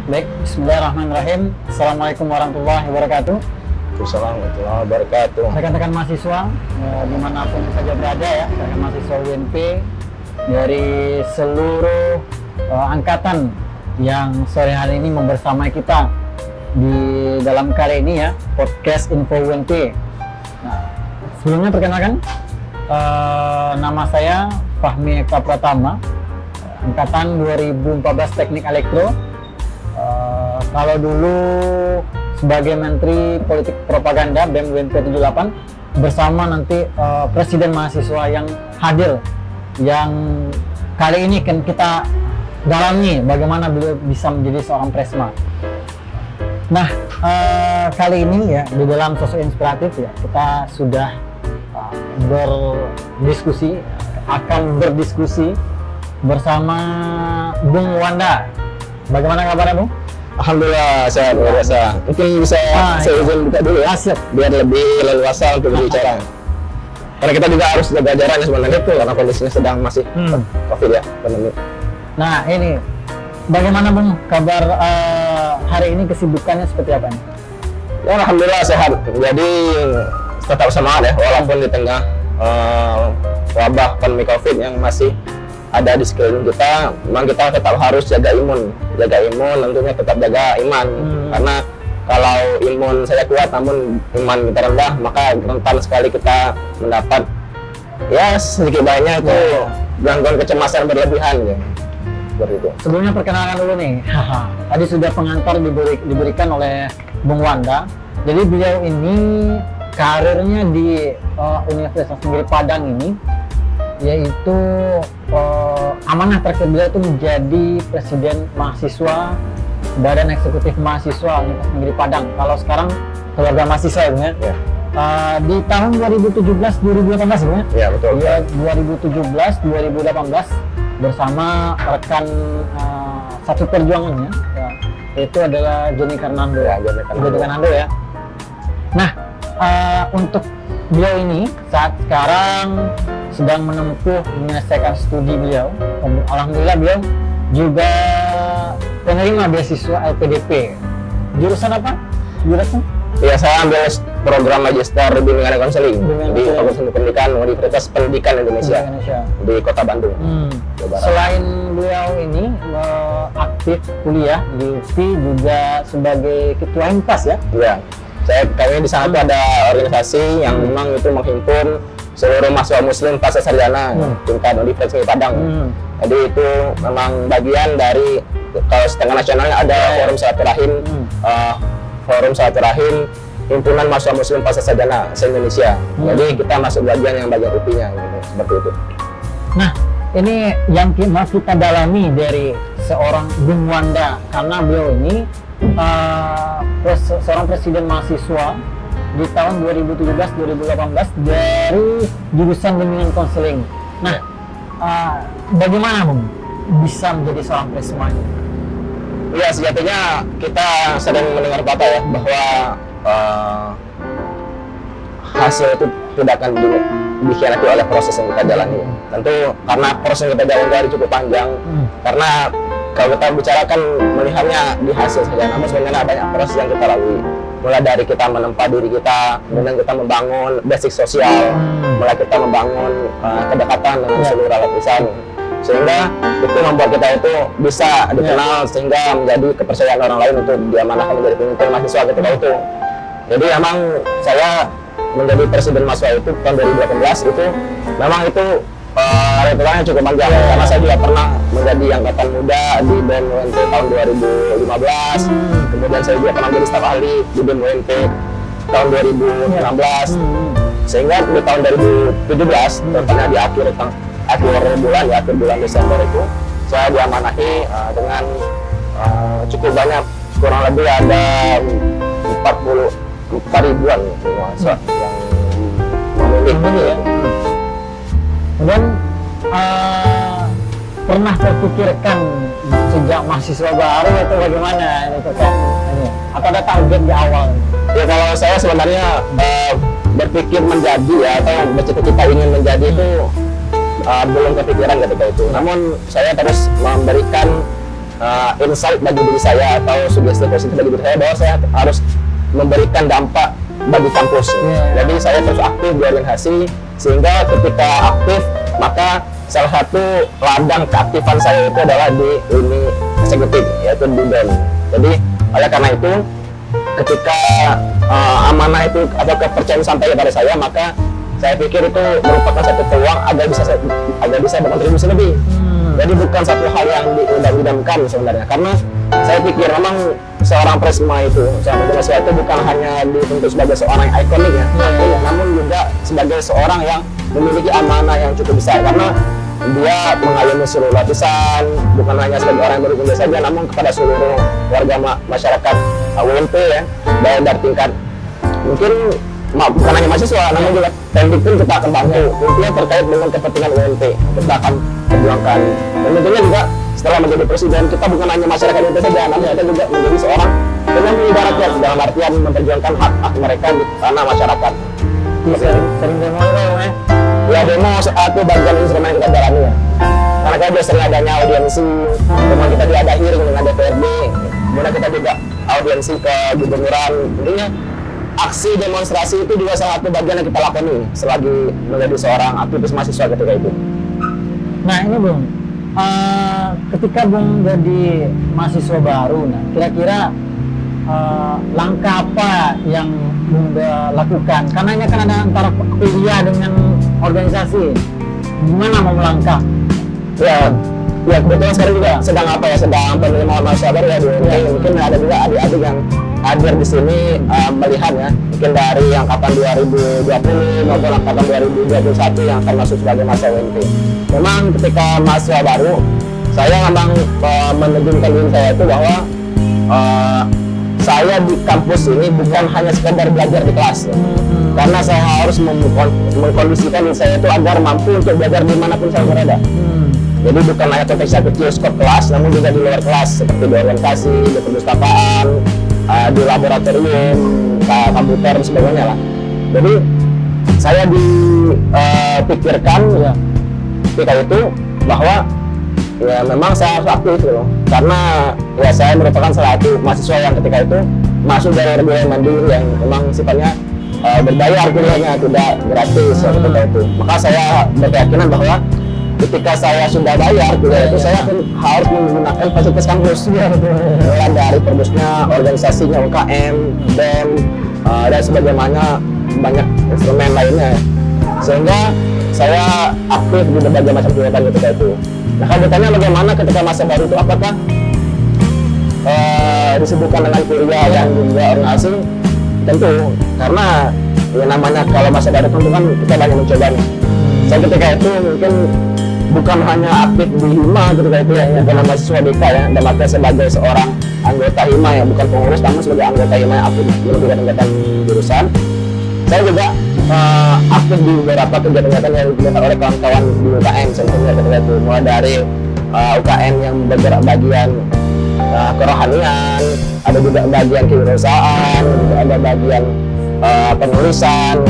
Baik, bismillahirrahmanirrahim. Assalamualaikum warahmatullahi wabarakatuh. Assalamualaikum warahmatullahi wabarakatuh. Rekan-rekan mahasiswa, dimanapun saja berada ya, rekan mahasiswa UNP dari seluruh angkatan yang sore hari ini membersamai kita di dalam kali ini ya, podcast Info UNP. Nah, sebelumnya perkenalkan, nama saya Fahmi Eka Pratama, angkatan 2014 Teknik Elektro. Kalau dulu sebagai Menteri Politik Propaganda BEM UNP 78 bersama nanti Presiden Mahasiswa yang hadir, yang kali ini kan kita dalami bagaimana beliau bisa menjadi seorang presma. Nah, kali ini ya di dalam sosok inspiratif ya kita sudah akan berdiskusi bersama Bung Wanda. Bagaimana kabarnya, Bung? Alhamdulillah sehat luar biasa. Mungkin bisa saya izin buka dulu ya, biar lebih leluasa untuk berbicara. Karena kita juga harus jaga jaraknya sebenarnya itu karena kondisinya sedang masih COVID ya, pandemi. Nah ini, bagaimana Bung kabar hari ini, kesibukannya seperti apa nih? Ya Alhamdulillah sehat. Jadi tetap semangat ya, walaupun di tengah wabah pandemi COVID yang masih ada di sekeliling kita, memang kita tetap harus jaga imun, tentunya tetap jaga iman. Karena kalau imun saya kuat namun iman kita rendah, maka rentan sekali kita mendapat ya sedikit banyak itu gangguan kecemasan berlebihan ya. Seperti itu. Sebelumnya perkenalkan dulu nih, tadi sudah pengantar diberikan oleh Bung Wanda. Jadi beliau ini karirnya di Universitas Negeri Padang ini, yaitu amanah terakhir beliau itu menjadi Presiden Mahasiswa Badan Eksekutif Mahasiswa Universitas Negeri Padang. Kalau sekarang keluarga mahasiswa ya, di tahun 2017-2018 ya? Ya betul. Ya, 2017-2018 bersama rekan satu perjuangannya, ya, itu adalah Joni Karnando. Ya, Joni Karnando ya. Nah, untuk beliau ini saat sekarang sedang menempuh menyelesaikan studi beliau. Alhamdulillah beliau juga penerima beasiswa LPDP. Jurusan apa? Jurusan? Ya, saya ambil program Magister Bimbingan dan Konseling di Fakultas Pendidikan Universitas Pendidikan Indonesia di Kota Bandung. Selain beliau ini aktif kuliah di UPI juga sebagai ketua Himpas ya? Iya. Kami di sana tuh ada organisasi yang memang itu menghimpun seluruh mahasiswa muslim pasca sarjana tingkat Universitas Negeri Padang. Jadi itu memang bagian dari, kalau setengah nasionalnya ada forum silaturahim himpunan mahasiswa muslim pasca sarjana se-Indonesia. Jadi kita masuk bagian UPI-nya gitu, seperti itu. Nah, ini yang mau kita dalami dari seorang Bung Wanda, karena beliau ini seorang presiden mahasiswa di tahun 2017-2018 dari jurusan bimbingan konseling. Nah, bagaimana Bung bisa menjadi seorang presma? Ya, sejatinya kita sering mendengar kata ya bahwa hasil itu tidak akan dikhianati oleh proses yang kita jalani. Tentu karena proses yang kita jalani cukup panjang. Karena kalau kita bicarakan melihatnya di hasil saja, namun sebenarnya banyak proses yang kita lalui. Mulai dari kita menempa diri kita, kemudian kita membangun basic sosial, mulai kita membangun kedekatan dengan seluruh lapisan, sehingga itu membuat kita itu bisa dikenal, sehingga menjadi kepercayaan orang lain untuk diamanahkan menjadi pemimpin mahasiswa ketika itu. Jadi memang saya menjadi presiden mahasiswa itu tahun 2018 itu memang itu rentetannya cukup panjang, karena saya juga pernah menjadi angkatan muda di BEM UNP tahun 2015, kemudian saya juga pernah menjadi staf ahli di BEM UNP tahun 2016, sehingga di tahun 2017, tepatnya di akhir bulan Desember itu, saya diamanahi dengan cukup banyak, kurang lebih ada 44 ribuan mahasiswa yang memilih. Kemudian pernah terpikirkan sejak mahasiswa baru atau bagaimana itu kan? Atau ada target di awal? Ya, kalau saya sebenarnya berpikir menjadi ya, atau bercita-cita ingin menjadi itu belum kepikiran ketika itu. Namun saya terus memberikan insight bagi diri saya atau sugesti positif bagi diri saya bahwa saya harus memberikan dampak bagi kampus. Jadi saya terus aktif di organisasi, sehingga ketika aktif maka salah satu ladang keaktifan saya itu adalah di lini eksekutif, yaitu di BEM. Jadi oleh karena itu ketika amanah itu atau kepercayaan sampai kepada saya, maka saya pikir itu merupakan satu peluang agar bisa berkontribusi lebih. Jadi bukan satu hal yang diidam-idamkan sebenarnya, karena saya pikir memang seorang Presma itu, seorang mahasiswa itu bukan hanya dituntut sebagai seorang yang ikonik ya, namun juga sebagai seorang yang memiliki amanah yang cukup besar, karena dia mengayomi seluruh lapisan, bukan hanya sebagai orang yang berkuliah saja, namun kepada seluruh warga masyarakat UNP ya, dari tingkat mungkin bukan hanya mahasiswa, namun juga teknik pun kita akan bantu. Intinya terkait dengan kepentingan UNP kita akan perjuangkan. Dan tentunya juga setelah menjadi presiden, kita bukan hanya masyarakat UNP saja, namun kita juga menjadi seorang penyanyi rakyat, dalam artian memperjuangkan hak-hak mereka di tanah masyarakat. Sering demo ya? Ya, demo satu bagian instrumen yang kita jalani ya. Karena kita sering adanya audiensi, kemudian kita juga ada hearing dengan DPRD, kemudian kita juga audiensi ke gubernuran. Intinya aksi demonstrasi itu juga salah satu bagian yang kita lakoni selagi menjadi seorang aktivis mahasiswa ketika itu. Nah ini Bung, ketika Bung jadi mahasiswa baru, nah kira-kira langkah apa yang Bung lakukan? Karena ini kan ada antara kuliah dengan organisasi, gimana mau melangkah? Ya kebetulan sekarang juga sedang penerimaan mahasiswa baru ya, mungkin ada juga adik-adik yang hadir di sini melihat ya, mungkin dari angkatan 2020 maupun angkatan 2021 yang akan masuk sebagai mahasiswa UNP. Memang ketika mahasiswa baru, saya memang menunjukkan diri saya itu bahwa saya di kampus ini bukan hanya sekedar belajar di kelas ya. Karena saya harus mengkondisikan diri saya itu agar mampu untuk belajar dimanapun saya berada. Jadi bukan hanya konteksnya kecil skop kelas, namun juga di luar kelas, seperti di organisasi, di perpustakaan, di laboratorium, komputer dan sebagainya lah. Jadi saya dipikirkan ya ketika itu bahwa ya memang saya harus aktif loh, karena ya saya merupakan salah satu mahasiswa yang ketika itu masuk dari regulasi mandiri yang memang sifatnya berbayar kuliahnya, tidak gratis ya, ketika itu. Maka saya berkeyakinan bahwa ketika saya sudah bayar kuliah itu, saya pun harus menggunakan fasilitas kampus ya, mulai dari perbusnya, organisasinya, UKM, BEM, dan sebagaimana banyak instrumen lainnya, sehingga saya aktif di berbagai macam kegiatan ketika itu. Nah, kalau ditanya bagaimana ketika masa baru itu, apakah disebutkan dengan kuliah dan juga organisasi? Tentu, karena ya namanya kalau masa baru tentu kan kita banyak mencoba. Saya ketika itu mungkin bukan hanya aktif di HIMA ketika itu ya, bukan mahasiswa DK ya, dan artinya sebagai seorang anggota HIMA ya, bukan pengurus, namun sebagai anggota HIMA yang aktif di kegiatan jurusan. Saya juga aktif di beberapa kegiatan yang dilakukan oleh kawan-kawan di UKM contohnya ketika itu, mulai dari UKM yang bergerak bagian kerohanian, ada juga bagian kewirausahaan, ada bagian penulisan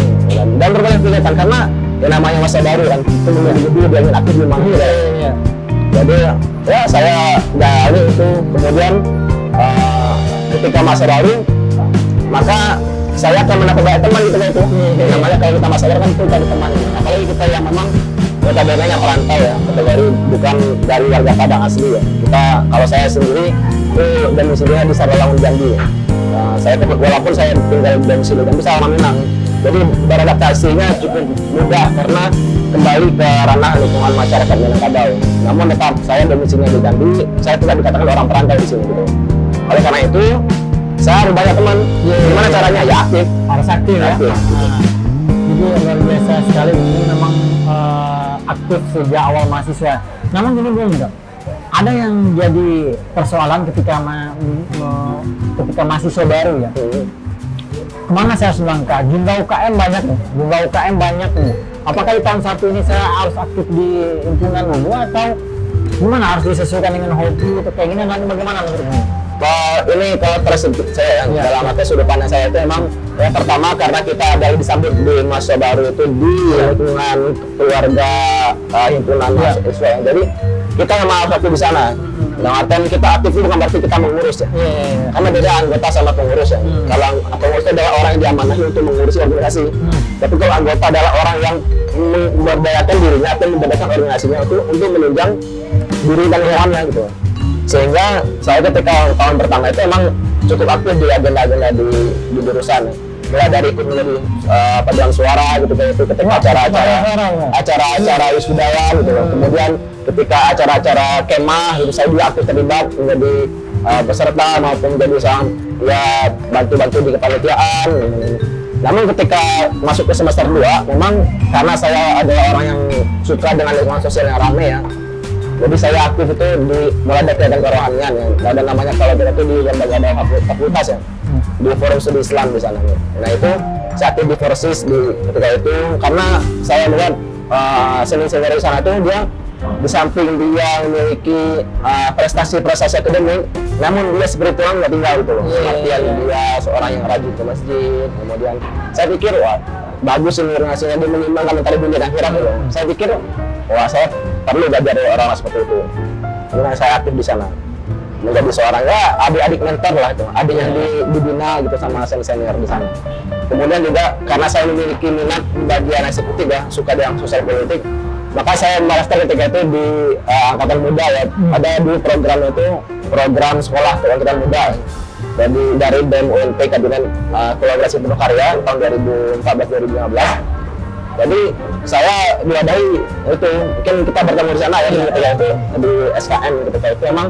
dan berbagai kegiatan, karena yang namanya masa baru kan, itu lebih dia ingin aktif di mana ya. Jadi ya saya dari itu, kemudian ketika masa baru maka saya akan mendapat banyak teman gitu itu. Namanya kalau kita masa baru kan itu dari teman, apalagi kita yang memang notabene-nya perantau ya, kategori bukan dari warga Padang asli ya. Kita, kalau saya sendiri itu domisilinya di Saralangun Jambi ya. Saya walaupun saya tinggal di domisili Jambi sama Minang, jadi beradaptasinya cukup mudah karena kembali ke ranah lingkungan masyarakat Minangkabau. Namun tetap saya domisilinya di Jambi, saya tidak dikatakan orang perantau di sini gitu. Oleh karena itu saya harus banyak teman. Gimana caranya? Ya aktif, harus aktif ya. Jadi luar biasa sekali, ini memang aktif sejak awal mahasiswa. Namun gini belum enggak? Ada yang jadi persoalan ketika ketika mahasiswa baru ya. Kemana saya harus melangkah? Jumlah UKM banyak nih, jumlah UKM banyak nih. Apakah di tahun 1 ini saya harus aktif di himpunan dulu atau gimana, harus disesuaikan dengan hobi atau kayak gini, nanti bagaimana menurutmu? Ini kalau persepsi saya ya, dalam arti sudut pandang saya itu emang yang pertama karena kita dari disambut di masa baru itu di lingkungan keluarga himpunan mahasiswa, jadi kita memang harus aktif di sana. Dalam artian kita aktif itu bukan berarti kita mengurus ya. Karena beda anggota sama pengurus ya. Kalau pengurus itu adalah orang yang diamanahi untuk mengurusi organisasi. Tapi kalau anggota adalah orang yang memberdayakan dirinya atau memberdayakan organisasinya untuk menunjang diri dan lingkungannya gitu. Sehingga saya ketika tahun pertama itu emang cukup aktif di agenda-agenda di jurusan. Mulai dari ikut menjadi paduan suara gitu kayak itu ketika acara wisudaya gitu loh. Kemudian ketika acara-acara kemah gitu saya juga aktif terlibat menjadi peserta maupun menjadi seorang ya bantu-bantu di kepanitiaan. Namun ketika masuk ke semester 2 memang karena saya adalah orang yang suka dengan lingkungan sosial yang ramai ya. Jadi saya aktif itu mulai dari kegiatan kerohanian ya. Ada namanya kalau kita itu di lembaga fakultas ya. Di Forum Studi Islam di sana. Nah itu saya aktif di Forsis di ketika itu karena saya melihat senior di sana tuh dia di samping dia memiliki prestasi-prestasi akademik, namun dia spiritual nggak tinggal gitu loh. Artian dia seorang yang rajin ke masjid. Kemudian saya pikir wah bagus ini organisasinya dia menimbangkan antara dunia dan akhirat gitu. Saya pikir wah saya perlu belajar dari orang seperti itu. Kemudian saya aktif di sana menjadi seorang ya adik-adik mentor lah itu, adik yang dibina gitu sama senior di sana. Kemudian juga karena saya memiliki minat di bagian eksekutif ya, suka dengan sosial politik, maka saya mendaftar ketika itu di angkatan muda ya. Ada di program itu program sekolah angkatan muda. Jadi dari BEM UNP Kabinet Kolaborasi Penuh Karya tahun 2014-2015. Jadi saya diwadahi itu mungkin kita bertemu di sana ya ketika itu di SKM ketika itu emang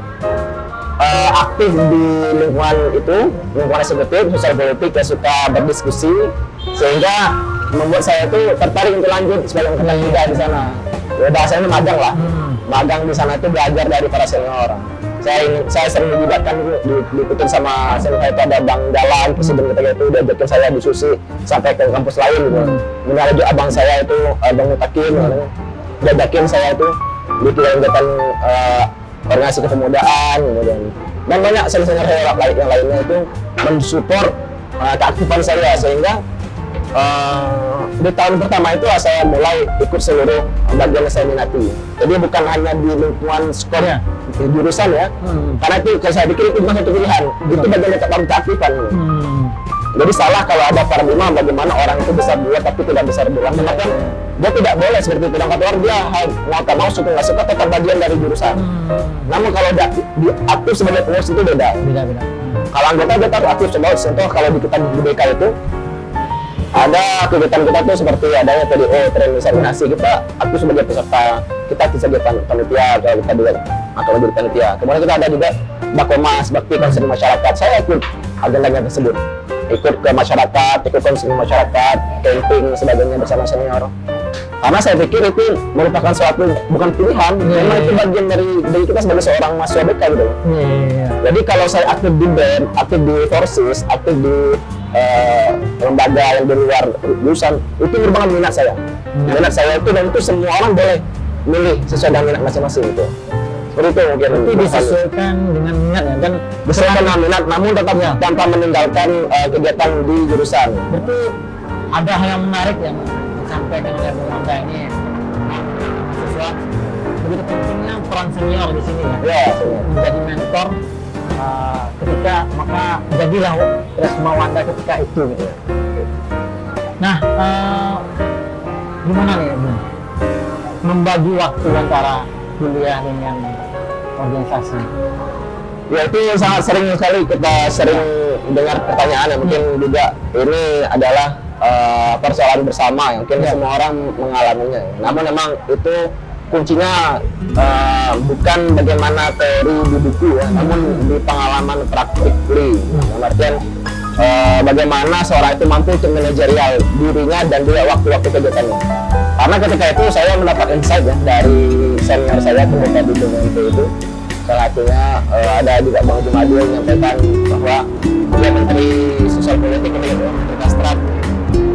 aktif di lingkungan itu, lingkungan eksekutif, sosial politik ya, suka berdiskusi sehingga membuat saya itu tertarik untuk lanjut sebagai angkatan muda di sana. Ya bahasanya magang lah, magang di sana itu belajar dari para senior. Saya sering dilibatkan diikutin sama senior saya itu ada Bang Dalan, presiden ketika itu diajakin saya diskusi sampai ke kampus lain gitu. Kemudian juga abang saya itu Bang Mutakin, diajakin saya itu di kegiatan organisasi kepemudaan kemudian dan banyak senior yang lainnya itu mensupport keaktifan saya sehingga di tahun pertama itu saya mulai ikut seluruh bagian yang saya minati. Jadi bukan hanya di lingkungan skop jurusan ya, karena itu saya pikir itu bukan satu pilihan, itu bagian dari keaktifan. Jadi salah kalau ada paradigma bagaimana orang itu besar dua tapi tidak besar dua. Karena kan dia tidak boleh seperti itu. Dan kata orang dia mau tak mau suka nggak suka tetap bagian dari jurusan. Namun kalau dia aktif sebagai pengurus itu beda. Kalau anggota dia tetap aktif sebagai contoh kalau di kita di BK itu ada kegiatan kita tuh seperti adanya TDO, training eksaminasi, kita aktif sebagai peserta, kita aktif sebagai panitia kalau kita juga atau menjadi panitia. Kemudian kita ada juga Bakomas, Bakti Konseling Masyarakat. Saya ikut agenda tersebut, ikut ke masyarakat, ikut konseling masyarakat, camping sebagainya bersama senior. Karena saya pikir itu merupakan suatu bukan pilihan, memang itu bagian dari kita sebagai seorang mahasiswa BK gitu. Jadi kalau saya aktif di BEM, aktif di Forsis, aktif di lembaga yang di luar jurusan, itu merupakan minat saya. Minat saya itu dan itu semua orang boleh milih sesuai dengan minat masing-masing itu. Seperti itu mungkin. Itu disesuaikan dengan minat ya, dan disesuaikan dengan minat, namun tetap tanpa meninggalkan kegiatan di jurusan. Berarti ada hal yang menarik yang disampaikan oleh Bung Anda ini, mahasiswa begitu pentingnya peran senior di sini ya, menjadi mentor. Ketika maka jadilah semua Anda ketika itu gitu ya. Nah, gimana nih Bung membagi waktu antara kuliah dengan organisasi? Ya itu sangat sering sekali kita sering dengar pertanyaan yang mungkin juga ini adalah persoalan bersama yang mungkin semua orang mengalaminya. Namun memang itu kuncinya bukan bagaimana teori di buku ya, namun di pengalaman praktikly. Artian bagaimana seorang itu mampu untuk manajerial dirinya dan juga waktu-waktu kegiatannya. Karena ketika itu saya mendapat insight ya dari senior saya ketika di BMP itu. Salah satunya ada juga Bang Jumadi yang menyampaikan bahwa dia Menteri Sosial Politik ini gitu, Menteri Kastrat.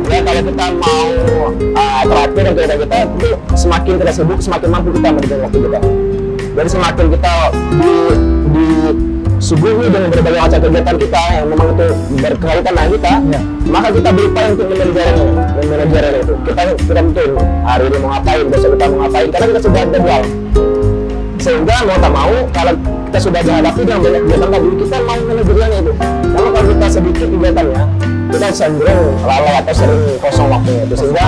Ya kalau kita mau teratur dan kegiatan kita itu semakin kita sibuk, semakin mampu kita menjaga waktu kita. Jadi semakin kita disuguhi dengan berbagai macam kegiatan kita yang memang itu berkaitan dengan kita, maka kita berupaya untuk memanajernya itu. Kita betul hari ini mau ngapain, besok kita mau ngapain, karena kita sudah jadwal. Sehingga mau tak mau kalau kita sudah dihadapi dengan banyak kegiatan tadi, kita mau manajernya itu. Karena kalau kita sedikit kegiatannya, kita cenderung lalai atau sering kosong waktunya itu, sehingga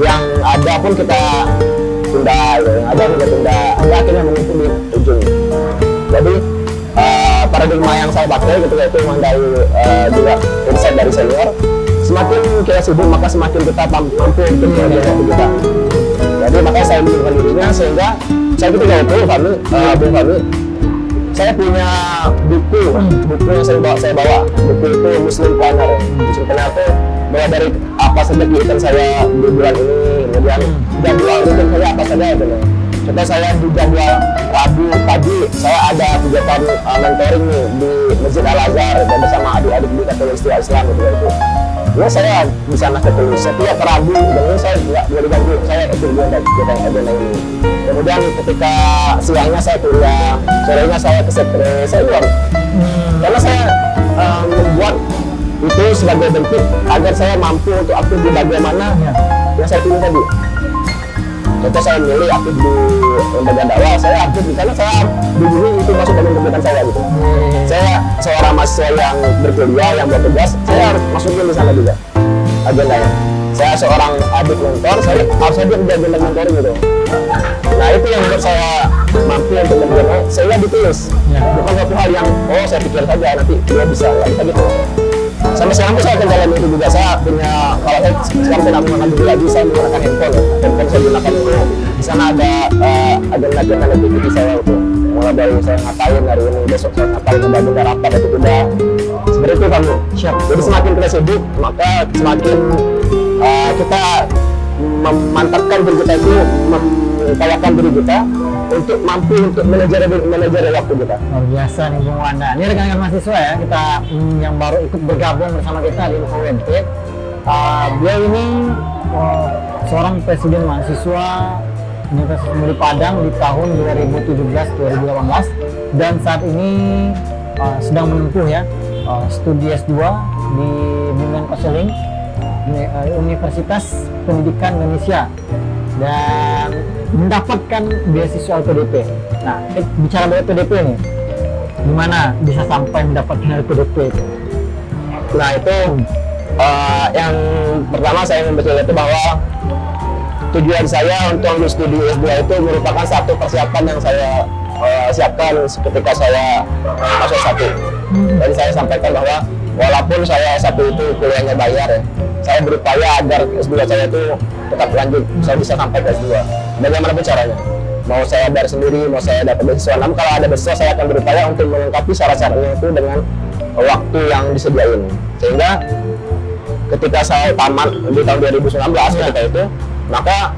yang ada pun kita tunda, yang ada kita tunda, akhirnya menumpuk di ujung. Jadi paradigma yang saya pakai ketika itu memang dari juga insight dari senior, semakin kita sibuk maka semakin kita mampu untuk mengajar waktu kita. Jadi makanya saya menunjukkan dirinya, sehingga saya ketika itu Bung Fami, saya punya buku yang saya bawa buku itu Muslim Planner. Muslim Planner itu bahwa dari apa saja kegiatan saya di bulan ini, kemudian jadwal rutin saya apa saja itu. Contoh saya di jadwal Rabu pagi saya ada kegiatan mentoring nih di Masjid Al Azhar bersama adik-adik di Katolik Islam itu. Ya saya di sana ketulis setiap Rabu, dan ini saya nggak boleh diganggu, saya ikut agenda ini. Kemudian ketika siangnya saya kuliah, sorenya saya ke sekre, saya luar. Karena saya membuat itu sebagai bentuk agar saya mampu untuk aktif di bagian mana yang saya pilih tadi. Contoh saya milih aktif di lembaga dakwah, saya aktif di sana, saya dulu itu masuk dalam kegiatan saya gitu. Saya seorang mahasiswa yang berkuliah, yang bertugas, saya harus masukin di sana juga agendanya. Saya seorang adik mentor, saya harus ada di agenda mentoring gitu. Nah itu yang membuat saya mampu untuk menjaga, saya ditulis. Bukan satu hal yang saya pikir saja nanti dia bisa gitu. Sampai sekarang saya akan jalan itu juga. Saya punya, kalau saya sekarang tidak menggunakan buku lagi, saya menggunakan handphone saya gunakan itu. Di sana ada agenda aktiviti saya itu, mulai dari saya ngapain hari ini, besok saya ngapain, ada rapat atau tidak, seperti itu kamu. Jadi semakin kita sibuk, maka semakin kita memantapkan diri kita itu, mengupayakan diri kita untuk mampu untuk manajer waktu kita. Luar biasa nih Bung Wanda. Ini rekan-rekan mahasiswa ya, kita yang baru ikut bergabung bersama kita di UNP. Beliau ini seorang presiden mahasiswa Universitas Muli Padang di tahun 2017-2018, dan saat ini sedang menempuh ya studi S2 di Bimbingan Konseling Universitas Pendidikan Indonesia dan mendapatkan beasiswa LPDP. Nah, bicara LPDP nih, gimana bisa sampai mendapatkan LPDP itu? Nah itu yang pertama saya membaca itu bahwa tujuan saya untuk studi S2 itu merupakan satu persiapan yang saya siapkan ketika saya masuk S1. Jadi saya sampaikan bahwa walaupun saya S1 itu kuliahnya bayar ya, saya berupaya agar S2 saya itu tetap lanjut, saya bisa sampai ke S2. Bagaimana caranya? Mau saya bayar sendiri, mau saya dapat beasiswa. Namun kalau ada beasiswa, saya akan berupaya untuk melengkapi syarat-syaratnya itu dengan waktu yang disediain. Sehingga ketika saya tamat di tahun 2019 ketika itu, maka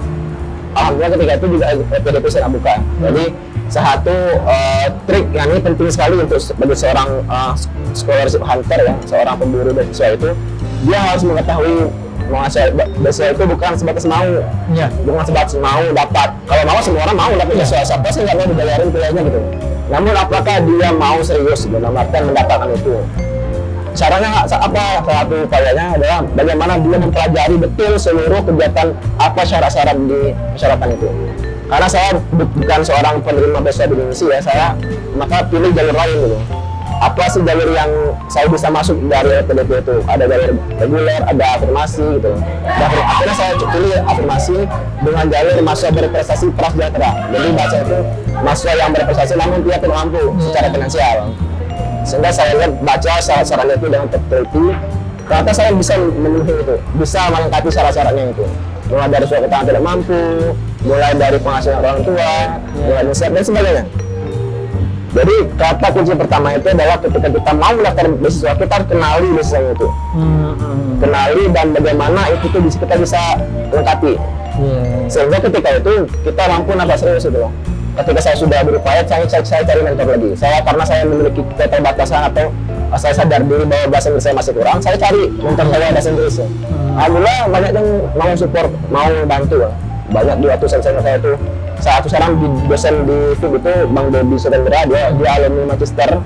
alhamdulillah ketika itu juga LPDP saya buka. Jadi satu trik yang ini penting sekali untuk bagi seorang scholarship hunter ya, seorang pemburu beasiswa itu, dia harus mengetahui beasiswa itu bukan sebatas mau, bukan sebatas mau dapat. Kalau mau semua orang mau dapat beasiswa, siapa sih nggak mau dibayarin kuliahnya gitu. Namun apakah dia mau serius dalam artian mendapatkan itu? Caranya apa? Satu upayanya adalah bagaimana dia mempelajari betul seluruh kegiatan apa syarat-syarat di persyaratan itu. Karena saya bukan seorang penerima beasiswa di Indonesia ya, saya maka pilih jalur lain gitu. Apa sih jalur yang saya bisa masuk dari LPDP itu? Ada jalur reguler, ada afirmasi gitu. Dan akhirnya saya pilih afirmasi dengan jalur mahasiswa berprestasi prasejahtera. Jadi bahasa itu mahasiswa yang berprestasi namun tidak mampu secara finansial. Sehingga saya lihat baca syarat-syaratnya itu dengan teliti, ternyata saya bisa memenuhi itu, bisa melengkapi syarat-syaratnya itu. Mulai dari surat keterangan tidak mampu, mulai dari penghasilan orang tua, mulai dari dan sebagainya. Jadi kata kunci pertama itu adalah ketika kita mau mendaftar beasiswa, kita harus kenali beasiswa itu, kenali dan bagaimana itu tuh kita bisa lengkapi. Sehingga ketika itu kita mampu nambah serius itu loh. Ketika saya sudah berupaya, saya cari mentor lagi. Karena saya memiliki keterbatasan atau saya sadar diri bahwa bahasa Inggris saya masih kurang, saya cari mentor saya bahasa Inggris. Alhamdulillah banyak yang mau support, mau bantu. Banyak di waktu saya itu. Satu sekarang di dosen di FIB itu Bang Dodi Surendra, dia alumni Manchester,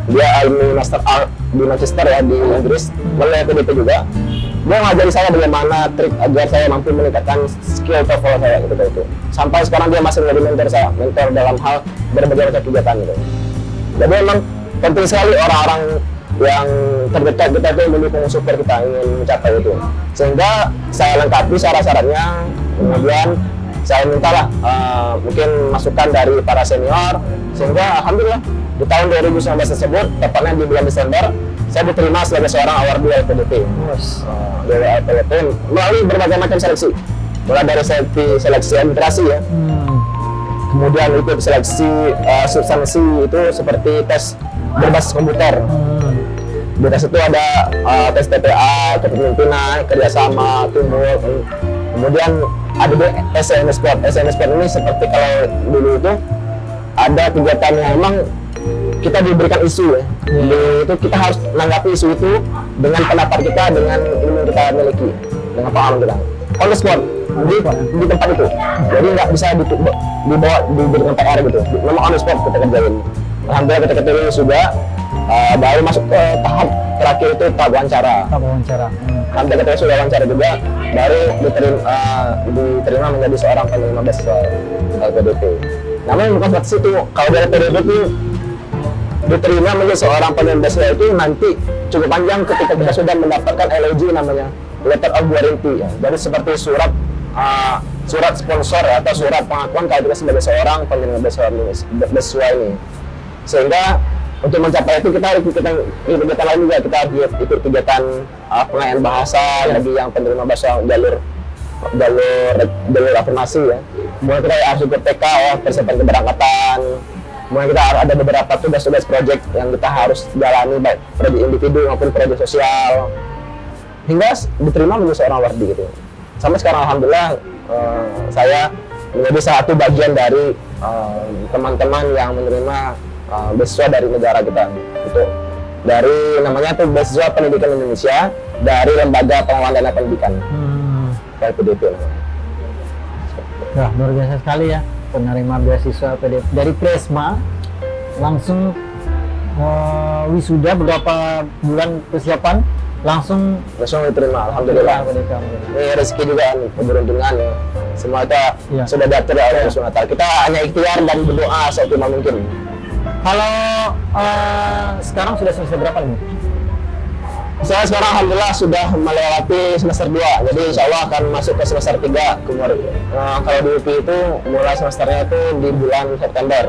dia alumni Master Art di Manchester ya di Inggris, mulai PDP juga. dia ngajari saya bagaimana trik agar saya mampu meningkatkan skill TOEFL saya gitu itu. Sampai sekarang dia masih menjadi mentor saya, mentor dalam hal berbagai macam kegiatan gitu. Jadi memang penting sekali orang-orang yang terdekat kita itu mendukung support kita ingin mencapai itu. Sehingga saya lengkapi syarat-syaratnya, kemudian saya mintalah mungkin masukan dari para senior, sehingga alhamdulillah di tahun 2019 tersebut, tepatnya di bulan Desember, saya diterima sebagai seorang award LPDP. Dari LPDP melalui berbagai macam seleksi, mulai dari seleksi administrasi ya, kemudian ikut seleksi substansi itu seperti tes berbasis komputer. Di tes itu ada tes TPA, kepemimpinan, kerjasama, teamwork. Kemudian ada SNS Sport. SNS Sport ini seperti kalau dulu itu ada kegiatan yang memang kita diberikan isu ya. Itu kita harus menanggapi isu itu dengan pendapat kita, dengan ilmu yang kita miliki, dengan pengalaman kita. On the sport di tempat itu. Jadi nggak bisa dibawa diberikan PR gitu. Memang on the sport kita kerjain. Alhamdulillah kita kerjain sudah. Baru masuk ke tahap terakhir itu tahap wawancara. Alhamdulillah kita sudah wawancara juga, baru diterima menjadi seorang penerima beasiswa LPDP. Namun bukan seperti itu. Kalau dari LPDP itu diterima menjadi seorang penerima beasiswa itu nanti cukup panjang ketika kita sudah mendapatkan LOG, namanya Letter of Guarantee ya. Jadi seperti surat sponsor atau surat pengakuan kalau kita sebagai seorang penerima beasiswa ini. Sehingga untuk mencapai itu kita harus kegiatan lain juga, kita ikut kegiatan pengayaan bahasa bagi yang penerima bahasa jalur afirmasi ya. Kemudian kita harus ikut TK ya, persiapan keberangkatan. Kemudian kita ada beberapa tugas-tugas proyek yang kita harus jalani, baik proyek individu maupun proyek sosial, hingga diterima menjadi seorang wardi gitu. Sampai sekarang alhamdulillah saya menjadi satu bagian dari teman-teman yang menerima beasiswa dari negara kita, itu dari namanya tuh beasiswa pendidikan Indonesia dari Lembaga Pengelolaan Dana Pendidikan, LPDP. Wah, luar biasa sekali ya penerima beasiswa LPDP dari Presma langsung wisuda, beberapa bulan persiapan langsung diterima. Alhamdulillah. Ini rezeki juga nih, keberuntungan ya. Semua kita sudah diatur oleh Allah SWT. Kita hanya ikhtiar dan berdoa seoptimal mungkin. Kalau sekarang sudah semester berapa nih? Saya sekarang alhamdulillah sudah melewati semester 2, jadi insya Allah akan masuk ke semester 3 kemarin. Kalau di UPI itu mulai semesternya itu di bulan September.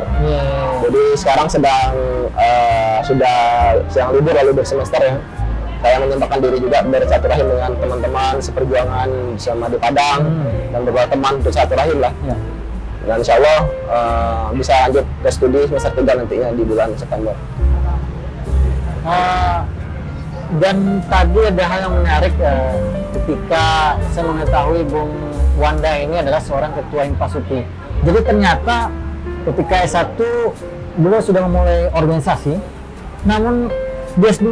Jadi sekarang sedang libur, lalu bersemester ya. Saya menyempatkan diri juga bersilaturahim dengan teman-teman seperjuangan sama di Padang dan beberapa teman untuk silaturahim lah. Dan insya Allah bisa lanjut ke studi semester 3 nantinya di bulan September. Dan tadi ada hal yang menarik ketika saya mengetahui Bung Wanda ini adalah seorang ketua Impasuti. Jadi ternyata ketika S1 beliau sudah memulai organisasi, namun di S2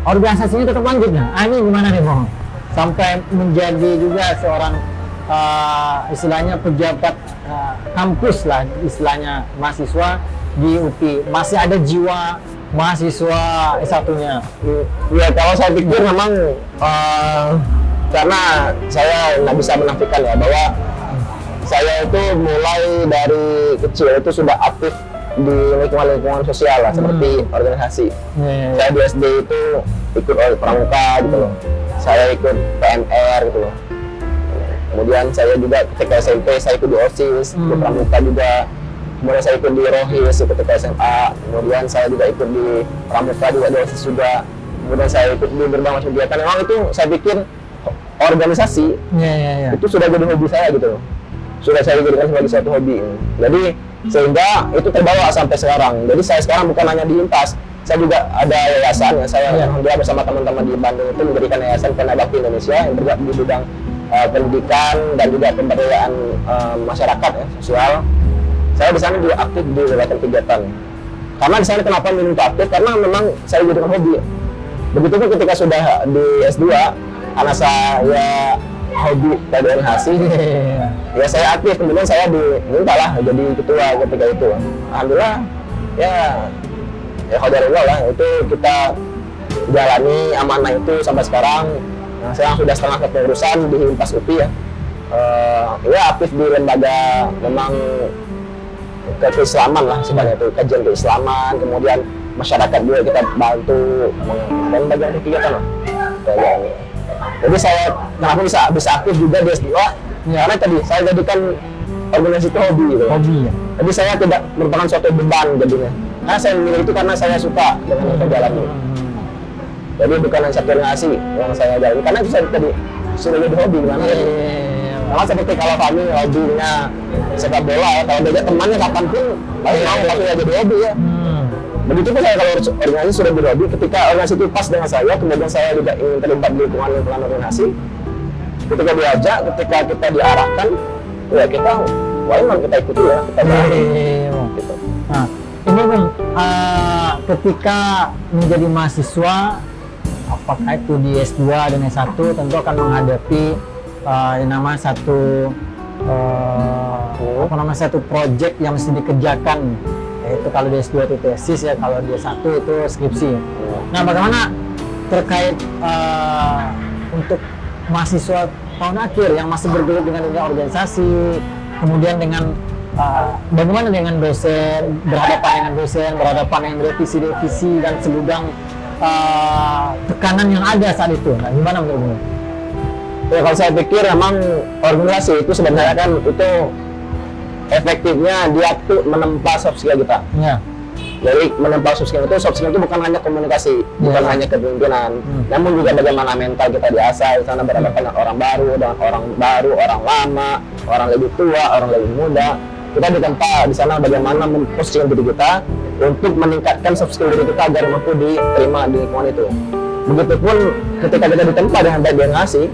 organisasinya tetap lanjut. Ini gimana nih Bung? Sampai menjadi juga seorang istilahnya pejabat kampus lah, istilahnya mahasiswa di UPI. Masih ada jiwa mahasiswa S1-nya. Ya kalau saya pikir memang karena saya nggak bisa menafikan ya bahwa saya itu mulai dari kecil itu sudah aktif di lingkungan sosial lah, seperti organisasi. Saya di SD itu ikut pramuka gitu loh. Saya ikut PMR gitu loh. Kemudian saya juga ketika SMP saya ikut di OSIS, di pramuka juga. Kemudian saya ikut di Rohis ketika SMA. Kemudian saya juga ikut di pramuka juga, di OSIS juga. Kemudian saya ikut di berbagai macam kegiatan. Memang itu saya pikir organisasi itu sudah jadi hobi saya gitu loh. Sudah saya jadikan sebagai suatu hobi. Jadi sehingga itu terbawa sampai sekarang. Jadi saya sekarang bukan hanya di Impas, saya juga ada yayasan ya. Saya alhamdulillah bersama teman-teman di Bandung itu mendirikan yayasan Penabakti Indonesia yang bergerak di bidang pendidikan dan juga pemberdayaan masyarakat ya, sosial. Saya di sana juga aktif di berbagai kegiatan. Karena di sana kenapa minta aktif? Karena memang saya jadikan hobi. Begitupun ketika sudah di S2, karena saya hobi tadi organisasi, ya saya aktif. Kemudian saya diminta lah jadi ketua ketika itu. Alhamdulillah, ya qadarullah lah, itu kita jalani amanah itu sampai sekarang. Nah, saya sudah setengah kepengurusan di Himpas UPI ya. Ya aktif di lembaga memang keislaman lah sebenarnya itu, kajian keislaman, kemudian masyarakat juga kita bantu dan bagian kegiatan lah. Jadi saya kenapa bisa aktif juga di S2 ya, karena tadi saya jadikan organisasi itu hobi gitu. Hobi ya. Jadi saya tidak merupakan suatu beban jadinya. Karena saya memilih itu karena saya suka dengan yang saya jalani. Jadi bukan hanya satu organisasi yang saya jalani, karena itu saya tadi sudah jadi hobi gimana ya. Karena seperti kalau kami hobinya sepak bola ya, kalau beda temannya kapanpun pasti mau pasti jadi hobi ya. Begitu pun saya kalau organisasi sudah jadi hobi, ketika organisasi itu pas dengan saya, kemudian saya juga ingin terlibat di lingkungan organisasi, ketika diajak, ketika kita diarahkan, ya kita why not kita ikuti ya, kita berani. Gitu. Nah, ini Bung, ketika menjadi mahasiswa, apakah itu di S2 dan S1, tentu akan menghadapi yang namanya satu satu project yang mesti dikerjakan, yaitu kalau di S2 itu tesis ya, kalau di S1 itu skripsi. Nah, bagaimana terkait untuk mahasiswa tahun akhir yang masih bergelut dengan dunia organisasi, kemudian dengan bagaimana dengan dosen, berhadapan dengan dosen, berhadapan dengan revisi-revisi dan segudang tekanan yang ada saat itu. Nah, gimana menurutmu? Ya, kalau saya pikir memang organisasi itu sebenarnya kan itu efektifnya dia tuh menempa soft skill kita. Ya. Jadi menempa soft skill itu bukan hanya komunikasi, bukan hanya kepemimpinan, namun juga bagaimana mental kita diasah di sana, berhadapan dengan orang baru, orang lama, orang lebih tua, orang lebih muda. Kita ditempa di sana bagaimana memposisikan diri kita untuk meningkatkan soft skill diri kita agar mampu diterima di lingkungan itu. Begitupun ketika kita ditempa dengan baik dia ngasih,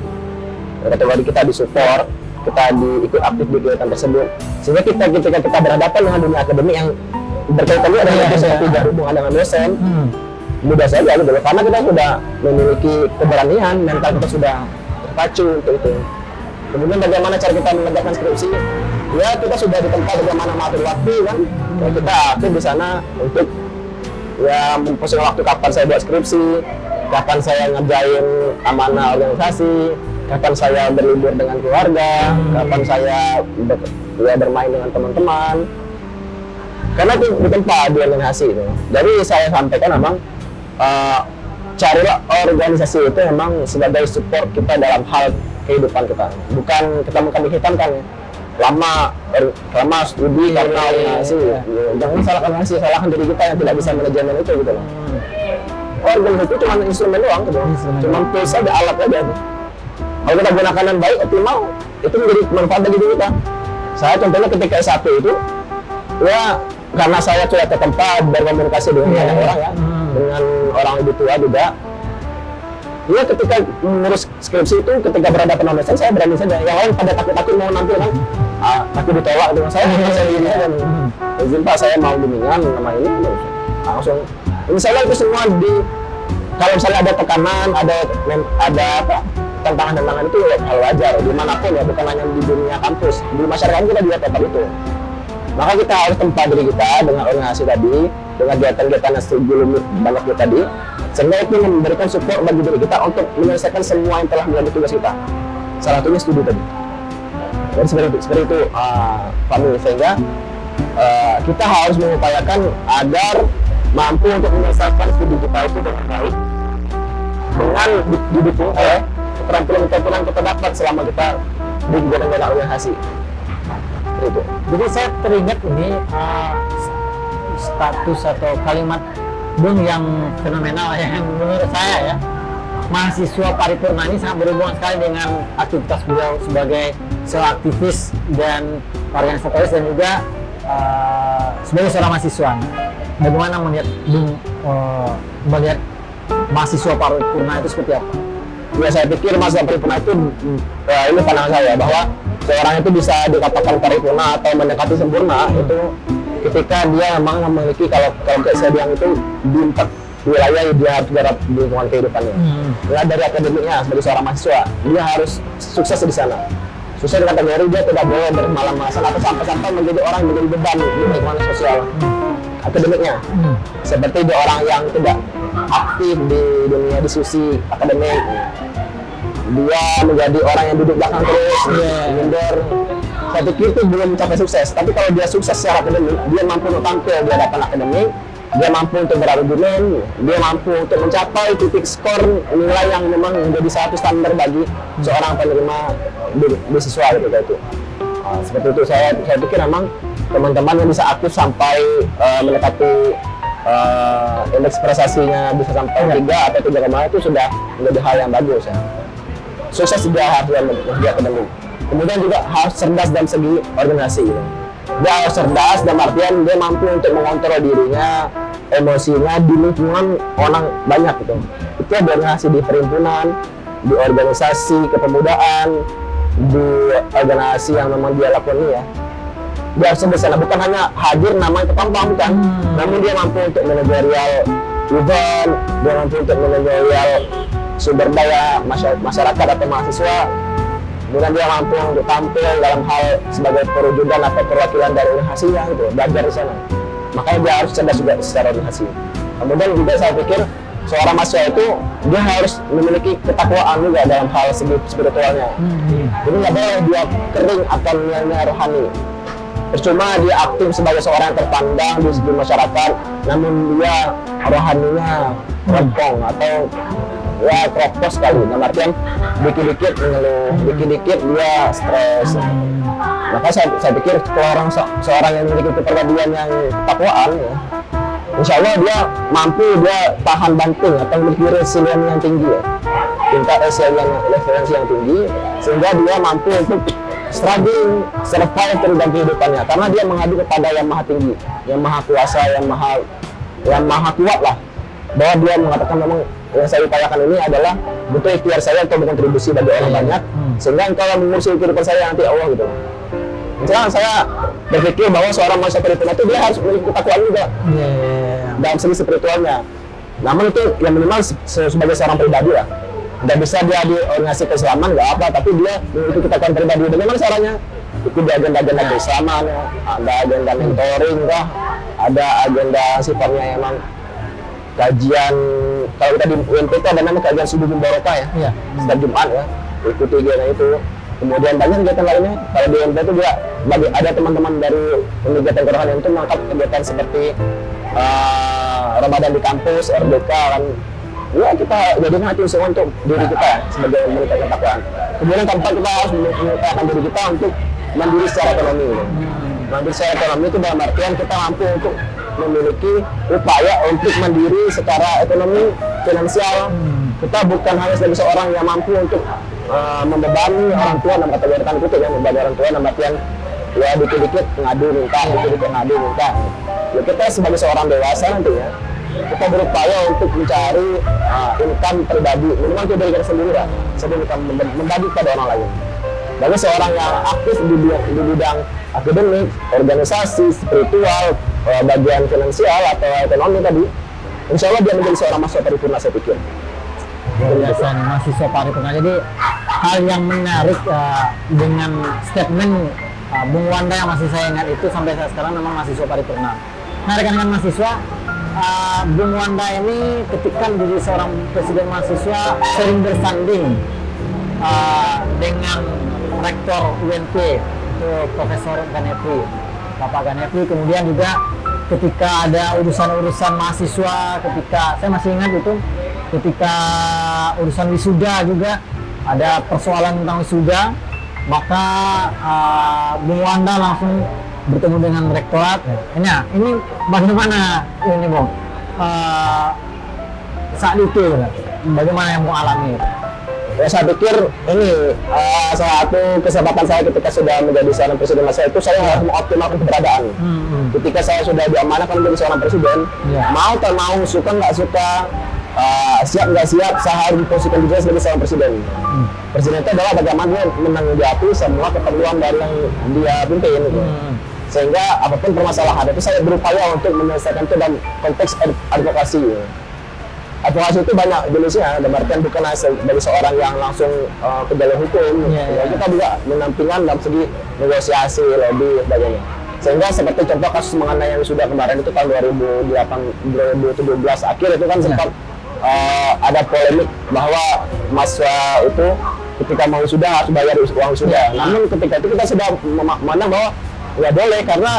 ketika kita disupport, kita ikut aktif di kegiatan tersebut, sehingga ketika kita berhadapan dengan dunia akademik yang berkaitan dengan dosen yang tidak hubungan dengan dosen, mudah saja gitu loh, karena kita sudah memiliki keberanian, mental kita sudah terpacu untuk itu. Kemudian bagaimana cara kita mengerjakan skripsi? Ya kita sudah ditempa bagaimana mengatur waktu kan, ya, kita aktif di sana untuk ya memposisikan waktu kapan saya buat skripsi, kapan saya ngerjain amanah organisasi, kapan saya berlibur dengan keluarga, kapan saya bermain dengan teman-teman. Karena itu ditempa di organisasi itu. Jadi saya sampaikan memang carilah organisasi itu memang sebagai support kita dalam hal kehidupan kita. Bukan kita kami hitamkan lama studi karena organisasi. Jangan salahkan organisasi, salahkan diri kita yang tidak bisa manajemen itu gitu loh. Organisasi itu cuma instrumen doang gitu. Cuma tools saja, alat saja. Kalau kita gunakan yang baik, optimal, itu menjadi manfaat bagi diri kita. Saya contohnya ketika S1 itu, ya karena saya sudah ke tempat berkomunikasi dengan banyak orang ya, dengan orang lebih tua juga. Ya ketika mengurus skripsi itu, ketika berhadapan dengan dosen, saya berani saja. Yang lain pada takut-takut mau nampil kan, takut ditolak dengan saya ini dan izin Pak saya mau bimbingan nama ini, langsung. Misalnya itu semua kalau misalnya ada tekanan, ada apa? Tantangan itu ya hal wajar dimanapun ya, bukan hanya di dunia kampus, di masyarakat kita juga tetap itu. Maka kita harus tempa diri kita dengan organisasi tadi, dengan kegiatan-kegiatan yang sebelum banyak kita tadi, sehingga itu memberikan support bagi diri kita untuk menyelesaikan semua yang telah menjadi tugas kita. Salah satunya studi tadi. Jadi seperti itu kami, sehingga kita harus mengupayakan agar mampu untuk menyelesaikan studi kita itu dengan baik, dengan didukung oleh keterampilan kita dapat selama kita di kegiatan organisasi. Itu. Jadi saya teringat ini status atau kalimat Bung yang fenomenal yang menurut saya ya, mahasiswa paripurna ini sangat berhubungan sekali dengan aktivitas beliau sebagai seorang aktivis dan organisatoris dan juga sebagai seorang mahasiswa. Bagaimana melihat Bung melihat mahasiswa paripurna itu seperti apa? Ya saya pikir mahasiswa paripurna itu ini pandangan saya bahwa seorang itu bisa dikatakan paripurna atau mendekati sempurna itu ketika dia memang memiliki kalau saya bilang itu di 4 wilayah yang dia harus garap di lingkungan kehidupannya. Mulai dari akademiknya sebagai seorang mahasiswa, dia harus sukses di sana. Sukses di kategori dia tidak boleh bermalas-malasan atau sampai-sampai menjadi orang yang menjadi beban di lingkungan sosial akademiknya. Seperti dia orang yang tidak aktif di dunia diskusi akademik. dia menjadi orang yang duduk belakang terus, minder. Saya pikir itu belum mencapai sukses. Tapi kalau dia sukses secara akademik, dia mampu untuk tampil di hadapan akademik, dia mampu untuk berargumen, dia mampu untuk mencapai titik skor nilai yang memang menjadi satu standar bagi seorang penerima beasiswa gitu. Seperti itu saya pikir memang teman-teman yang bisa aktif sampai mendekati indeks prestasinya bisa sampai 3 atau 3,5 itu sudah menjadi hal yang bagus ya. Sukses juga harus di akademik. Kemudian juga harus cerdas dalam segi organisasi. Gitu. Dia harus cerdas dalam artian dia mampu untuk mengontrol dirinya, emosinya di lingkungan orang banyak gitu. Itu di organisasi, di perhimpunan, di organisasi kepemudaan, di organisasi yang memang dia lakukan ini ya. Dia harus bersama, bukan hanya hadir namanya terpampang bukan, namun dia mampu untuk manajerial event, dia mampu untuk manajerial sumber daya masyarakat atau mahasiswa, kemudian dia mampu untuk tampil dalam hal sebagai perwujudan atau perwakilan dari organisasinya gitu, belajar di sana. Makanya dia harus cerdas juga secara organisasi. Kemudian juga saya pikir seorang mahasiswa itu dia harus memiliki ketakwaan juga dalam hal segi spiritualnya. Jadi nggak boleh dia kering atau nilai rohani. Percuma dia aktif sebagai seorang yang terpandang di segi masyarakat, namun dia rohaninya rempong atau ya kropos sekali. Dalam artian dikit-dikit mengeluh, dikit-dikit dia stres. Maka saya pikir kalau seorang yang memiliki kepribadian yang ketakwaan, ya, insya Allah dia mampu, dia tahan banting atau memiliki resiliensi yang tinggi, ya. Tingkat resiliensi yang tinggi, sehingga dia mampu untuk struggling, survive dalam kehidupannya, karena dia mengadu kepada yang maha tinggi, yang maha kuasa, yang maha kuat lah. Bahwa dia mengatakan memang yang saya upayakan ini adalah butuh ikhtiar saya untuk berkontribusi bagi orang banyak, sehingga engkau mengurusi kehidupan saya nanti Allah gitu. Misalnya saya berpikir bahwa seorang manusia paripurna itu dia harus memiliki ketakwaan juga dalam segi spiritualnya. Namun itu yang minimal sebagai seorang pribadi lah. Tidak bisa dia di organisasi keislaman nggak apa, tapi dia memiliki ketakwaan pribadi. Bagaimana caranya? Ikut di agenda-agenda keislaman, ya. Ada agenda mentoring kah? Ada agenda sifatnya emang kajian. Kalau kita di UNP itu ada namanya kajian subuh barokah ya, setiap Jumat ya. Ikuti kegiatan itu. Kemudian banyak kegiatan lainnya. Kalau di UNP itu juga ada teman-teman dari kegiatan kerohanian itu mengangkat kegiatan seperti Ramadan di kampus, RDK kan. Ya kita jadikan hati usaha untuk diri kita sebagai meningkatkan ketakwaan. Kemudian keempat kita harus meningkatkan diri kita untuk mandiri secara ekonomi. Mandiri secara ekonomi itu dalam artian kita mampu untuk memiliki upaya untuk mandiri secara ekonomi finansial. Kita bukan hanya sebagai seorang yang mampu untuk membebani orang tua, dalam kategorikan itu yang membebani orang tua dalam artian ya dikit-dikit ngadu minta, dikit-dikit ngadu minta. Ya kita sebagai seorang dewasa nantinya kita berupaya untuk mencari income pribadi minimal itu dari kita sendiri lah, sebelum kita membagi kepada orang lain. Bagi seorang yang aktif di bidang akademik, organisasi, spiritual, bagian finansial atau ekonomi tadi, insya Allah dia menjadi seorang mahasiswa paripurna saya pikir. Biasa mahasiswa paripurna. Jadi hal yang menarik dengan statement Bung Wanda yang masih saya ingat itu sampai saat sekarang memang mahasiswa paripurna. Nah rekan-rekan mahasiswa, Bung Wanda ini ketika menjadi seorang presiden mahasiswa sering bersanding dengan rektor UNP itu Profesor Ganefri, Bapak Ganefri. Kemudian juga ketika ada urusan-urusan mahasiswa, ketika saya masih ingat itu ketika urusan wisuda juga ada persoalan tentang wisuda, maka Bung Wanda langsung bertemu dengan rektorat. Ini bagaimana ini Bung saat itu bagaimana yang Bung alami? Ya saya pikir ini salah satu kesempatan saya ketika sudah menjadi seorang presiden masa itu, saya harus mengoptimalkan keberadaan. Ketika saya sudah diamanahkan menjadi seorang presiden, mau tak mau, suka nggak suka, siap nggak siap, saya harus memposisikan diri sebagai seorang presiden. Presiden itu adalah bagaimana dia menanggapi semua keperluan dari yang dia pimpin. Sehingga apapun permasalahan itu saya berupaya untuk menyelesaikan itu dalam konteks advokasi. Advokasi itu banyak jenisnya, dalam artian bukan hanya sebagai seorang yang langsung ke jalur hukum. Kita juga menampilkan dalam segi negosiasi, lobby, sebagainya. Sehingga seperti contoh kasus mengenai yang sudah kemarin itu tahun 2017 akhir itu kan sempat ada polemik bahwa mahasiswa itu ketika mau wisuda harus bayar uang wisuda. Namun ketika itu kita sudah memandang bahwa nggak boleh, karena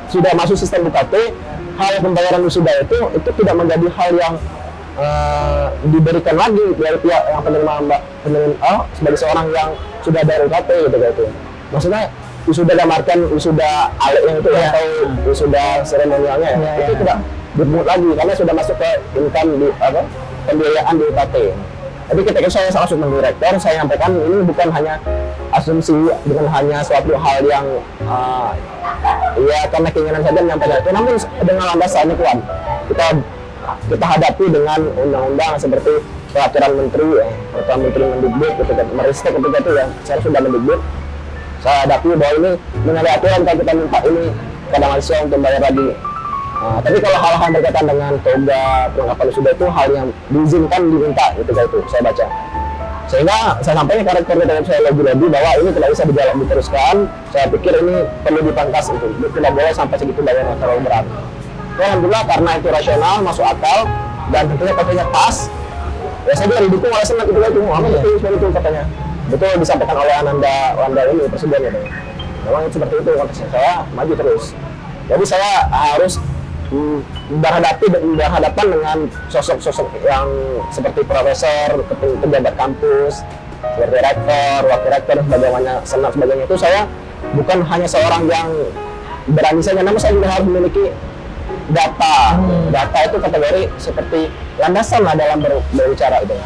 sudah masuk sistem UKT, hal pembayaran wisuda itu tidak menjadi hal yang diberikan lagi dari pihak yang penerima sebagai seorang yang sudah bayar UKT gitu. Maksudnya wisuda dalam artian wisuda aleknya itu atau wisuda seremonialnya itu tidak dipungut lagi karena sudah masuk ke income di pembiayaan di UKT. Jadi ketika saya langsung dengan direktur, saya sampaikan ini bukan hanya asumsi, bukan hanya suatu hal yang ya karena keinginan saja menyampaikan itu, namun dengan landasan kuat. Kita hadapi dengan undang-undang seperti peraturan menteri, peraturan menteri Mendikbud, ketika meristek ketika itu ya, saya sudah Mendikbud. Saya hadapi bahwa ini mengenai aturan kalau kita minta ini kepada mahasiswa untuk bayar lagi. Tapi kalau hal-hal berkaitan dengan toga, perlengkapan wisuda itu hal yang diizinkan diminta ketika itu saya baca. Sehingga saya sampaikan ke rektor dengan saya lagi-lagi bahwa ini tidak bisa diteruskan. Saya pikir ini perlu dipangkas itu. Tidak boleh sampai segitu bayar yang terlalu berat. Alhamdulillah karena itu rasional, masuk akal, dan tentunya katanya pas. Ya saya bilang didukung oleh Senat itu betul katanya. Betul disampaikan oleh Ananda ini presiden ya. Memang seperti itu konteksnya, saya maju terus. Jadi saya harus berhadapan dengan sosok-sosok yang seperti profesor, pejabat kampus, seperti rektor, wakil rektor, dan sebagainya, senat sebagainya. Itu saya bukan hanya seorang yang berani saja, namun saya juga harus memiliki data. Data itu kategori seperti landasan lah dalam berbicara itu.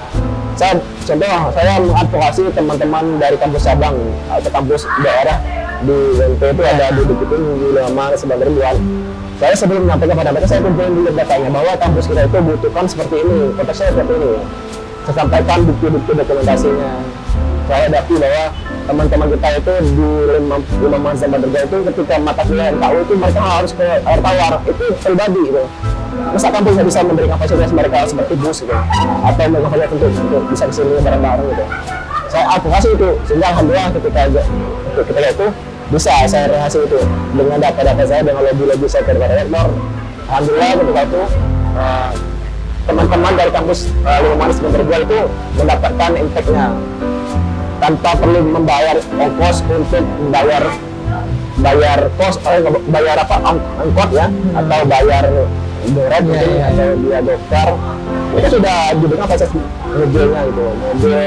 Saya mengadvokasi teman-teman dari kampus cabang atau kampus daerah di UNP itu ada di Bukit Tinggi, Lama, Sebandar Ribuan. Saya sebelum menyampaikan kepada mereka, saya kumpulin dulu datanya bahwa kampus kita itu butuhkan seperti ini, konteksnya seperti ini. Saya sampaikan bukti-bukti dokumentasinya. Saya hadapi bahwa teman-teman kita itu di lima masa Bandar itu ketika mata kuliah NKU itu mereka harus ke air tawar, itu pribadi gitu. Masa kampus nggak bisa memberikan fasilitas mereka seperti bus gitu, atau mereka fasilitas untuk bisa kesini bareng-bareng gitu. Saya advokasi itu, sehingga alhamdulillah ketika itu bisa saya reaksi itu dengan data-data saya, dengan lobby-lobby saya kepada rektor. Alhamdulillah ketika itu teman-teman dari kampus Lima Manis Berdua itu mendapatkan impact-nya tanpa perlu membayar ongkos untuk bayar kos, bayar angkot ya, atau bayar goret atau biaya dokter. Kita sudah diberikan fasilitas mobilnya gitu, mobil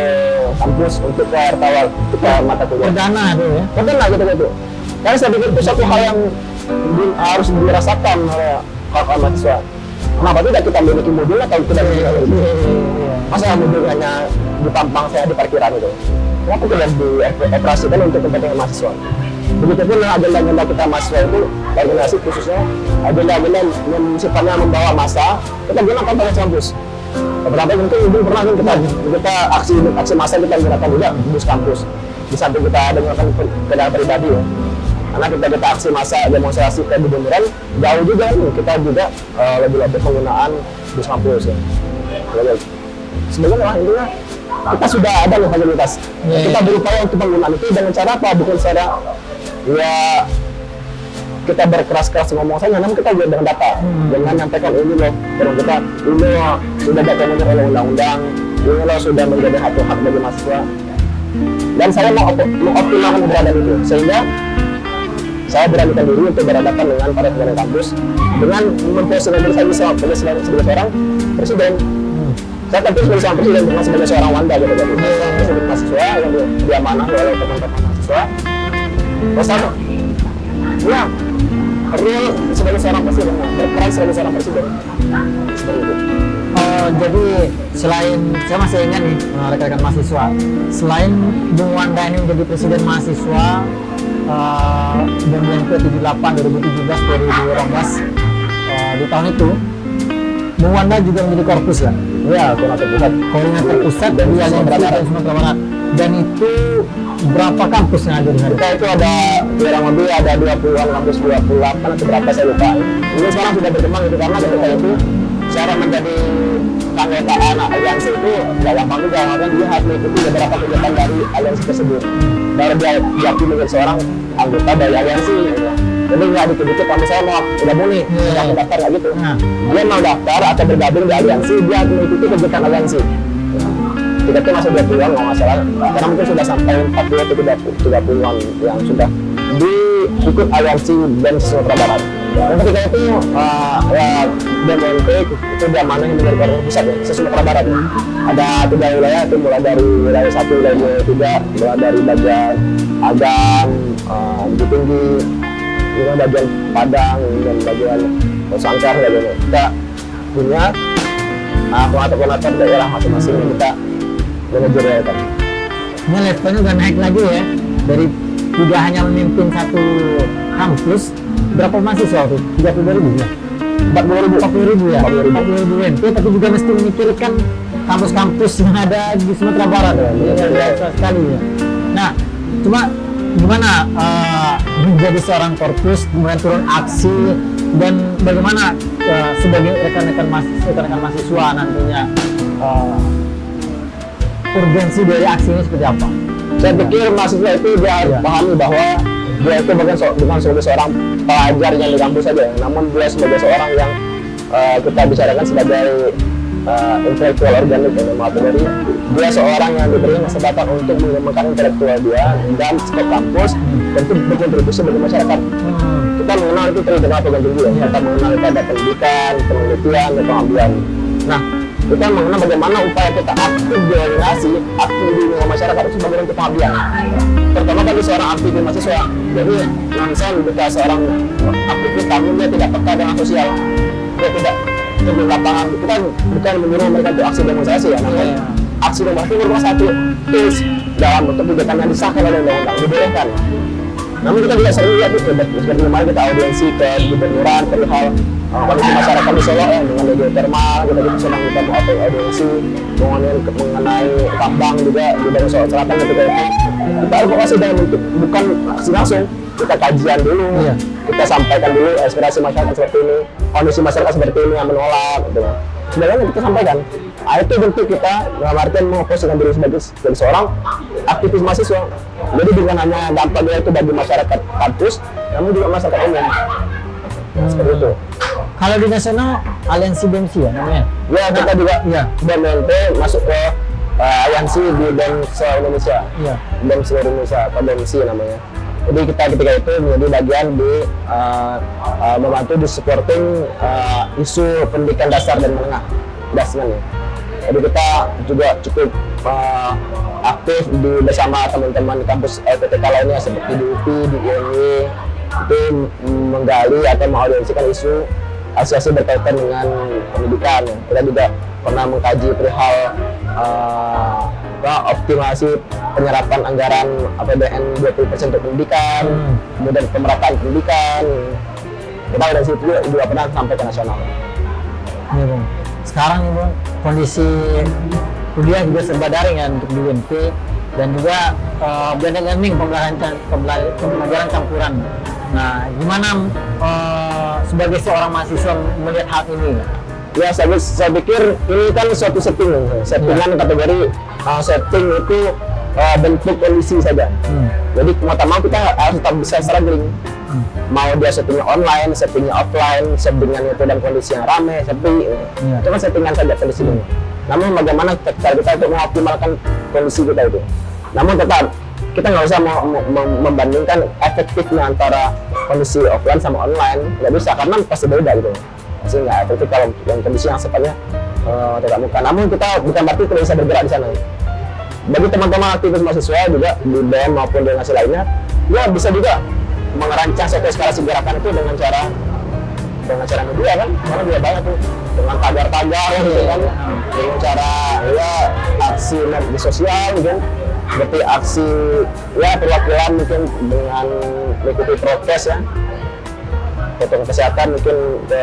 kampus untuk ke air tawar, kita mata kuliah. Perdana tuh ya? Perdana gitu. Karena saya pikir itu satu hal yang harus dirasakan oleh kawan mahasiswa. Kenapa tidak kita memiliki mobil atau tidak memiliki mobil? Masa mobil hanya ditampang saya di parkiran itu? Kenapa tidak dioperasikan untuk kepentingan mahasiswa? Begitupun agenda-agenda kita mahasiswa itu, organisasi khususnya, agenda-agenda yang sifatnya membawa massa, kita gunakan pada kampus. Beberapa mungkin ibu pernah kita aksi massa kita gunakan juga bus kampus. Di samping kita gunakan kendaraan pribadi ya. Karena kita aksi massa demonstrasi kebenaran jauh juga nih, kita juga lebih penggunaan bus kampus ya. Sebenarnya intinya kita sudah ada loh fasilitas. Kita berupaya untuk penggunaan itu dengan cara apa? Bukan secara ya kita berkeras-keras ngomong saja, namun kita juga dengan data, dengan menyampaikan ini loh, kita ini loh sudah diatur oleh undang-undang, ini loh sudah menjadi hak bagi mahasiswa. Dan saya mau optimalkan keberadaan itu, sehingga saya beranikan diri untuk berhadapan dengan para pimpinan kampus dengan memposisikan saya sebagai seorang presiden. Saya tentu sebagai seorang presiden, bukan sebagai seorang wanda gitu. Sebagai mahasiswa yang diamanah oleh teman-teman mahasiswa. Bersama, ya, real sebagai seorang presiden, berperan sebagai seorang presiden. Seperti itu. Jadi selain, saya masih ingat nih rekan-rekan mahasiswa, selain Bung Wanda ini menjadi presiden mahasiswa BEM ke-78 2017-2018 di tahun itu, Bung Wanda juga menjadi korpus kan? Ya, koordinator pusat di Aliansi Sumatera Barat. Dan itu berapa kampus yang ada di sana? Kita itu ada kurang lebih ada 20-an kampus, 28 atau berapa saya lupa. Ini sekarang sudah berkembang itu karena ketika itu cara menjadi keanggotaan aliansi itu tidak gampang juga, karena dia harus mengikuti beberapa kegiatan dari aliansi tersebut. Baru dia diakui menjadi seorang anggota dari aliansi. Gitu. Jadi nggak dikit-dikit kalau saya mau gabung nih, mau daftar nggak gitu. Dia mau daftar atau bergabung di aliansi, dia mengikuti kegiatan aliansi. Tiketnya masih 20-an kalau nggak salah, karena mungkin sudah sampai 40 atau 30-an yang sudah diikut aliansi BEM Sumatera Barat. Dan ketika itu BEM itu dia mana yang menjadi koordinator pusat ya, Sumatera Barat. Ada 3 wilayah itu, mulai dari wilayah 1, wilayah 2, mulai dari bagian Agam, Bukit Tinggi, kemudian bagian Padang, dan bagian Sangkar, dan kita punya koordinator daerah masing-masing yang kita manajer ya kan. Ini levelnya udah naik lagi ya, dari tidak hanya memimpin satu kampus. Berapa mahasiswa itu? 32.000 ya? 40.000 ya? 40.000 WMP, tapi juga mesti memikirkan kampus-kampus yang ada di Sumatera Barat ya, biasa sekali ya. Nah, cuma gimana menjadi seorang korpus, kemudian turun aksi, dan bagaimana sebagai rekan-rekan mahasiswa nantinya urgensi dari aksi ini seperti apa? Saya pikir mahasiswa itu dia harus pahami bahwa dia itu bukan sebagai seorang pelajar yang di kampus saja, namun dia sebagai seorang yang kita bicarakan sebagai intelektual organik materi. Dia seorang yang diberi kesempatan untuk mengembangkan intelektual dia dan setiap kampus tentu berkontribusi bagi masyarakat. Kita mengenal itu terutama penting juga. Kita mengenal itu ada pendidikan, penelitian, dan pengabdian. Nah, kita mengenal bagaimana upaya kita aktif di organisasi, aktif di masyarakat itu sebagai bentuk pengabdian. Terutama bagi seorang aktivis mahasiswa. Jadi, saya ketika seorang aktivis, namun dia tidak peka dengan sosial, dia tidak di lapangan. Kita bukan menyuruh mereka untuk aksi demonstrasi ya, namun aksi demonstrasi merupakan satu tools dalam bentuk kegiatan yang disahkan oleh undang-undang, dibolehkan. Namun kita juga sering lihat itu, seperti kemarin kita audiensi ke gubernuran perihal kondisi masyarakat di Solo ya, dengan geotermal, kita sedang kita mau audiensi mengenai tambang juga di Bali Selatan ketika itu. Kita advokasi dengan bentuk bukan aksi langsung, kita kajian dulu, kita sampaikan dulu aspirasi masyarakat seperti ini, kondisi masyarakat seperti ini yang menolak, gitu. Sebenarnya kita sampaikan. Itu bentuk kita dalam artian memposisikan diri sebagai seorang aktivis mahasiswa. Jadi bukan hanya dampaknya itu bagi masyarakat kampus, namun juga masyarakat umum. Seperti itu. Kalau di nasional, aliansi BEMC ya namanya? Ya, kita juga BEMP masuk ke aliansi di BEM seluruh Indonesia. BEM seluruh Indonesia atau BEMC namanya. Jadi kita ketika itu menjadi bagian di membantu di supporting isu pendidikan dasar dan menengah, dasarnya. Jadi kita juga cukup aktif bersama teman-teman kampus LPTK lainnya seperti di UPI, di INY, itu menggali atau mengaudiensikan isu asasi berkaitan dengan pendidikan. Kita juga pernah mengkaji perihal optimasi penyerapan anggaran APBN 20% untuk pendidikan, kemudian pemerataan pendidikan. Kita dari situ juga pernah sampai ke nasional. Iya Bang. Sekarang nih Bang, kondisi kuliah juga serba daring ya untuk di UNP, dan juga blended learning, pembelajaran campuran. Nah, gimana sebagai seorang mahasiswa melihat hal ini? Ya, saya pikir ini kan suatu settingan kategori setting itu bentuk kondisi saja. Jadi pertama kita harus tetap bisa struggling. Mau dia settingnya online, settingnya offline, settingan itu dan kondisi yang ramai, sepi, itu kan settingan saja kondisi ini. Namun bagaimana cara kita untuk mengoptimalkan kondisi kita itu? Namun tetap kita nggak usah membandingkan efektifnya antara kondisi offline sama online, nggak bisa karena pasti beda gitu. Pasti nggak efektif kalau yang kondisi yang sifatnya tetap muka. Namun kita bukan berarti tidak bisa bergerak di sana. Bagi teman-teman aktivis mahasiswa juga di BEM maupun di organisasi lainnya, ya bisa juga merancang suatu eskalasi gerakan itu dengan cara media kan, karena dia banyak tuh dengan tagar-tagar gitu kan, dengan cara ya aksi di sosial gitu, seperti aksi ya perwakilan mungkin dengan mengikuti prokes ya, protokol kesehatan mungkin ke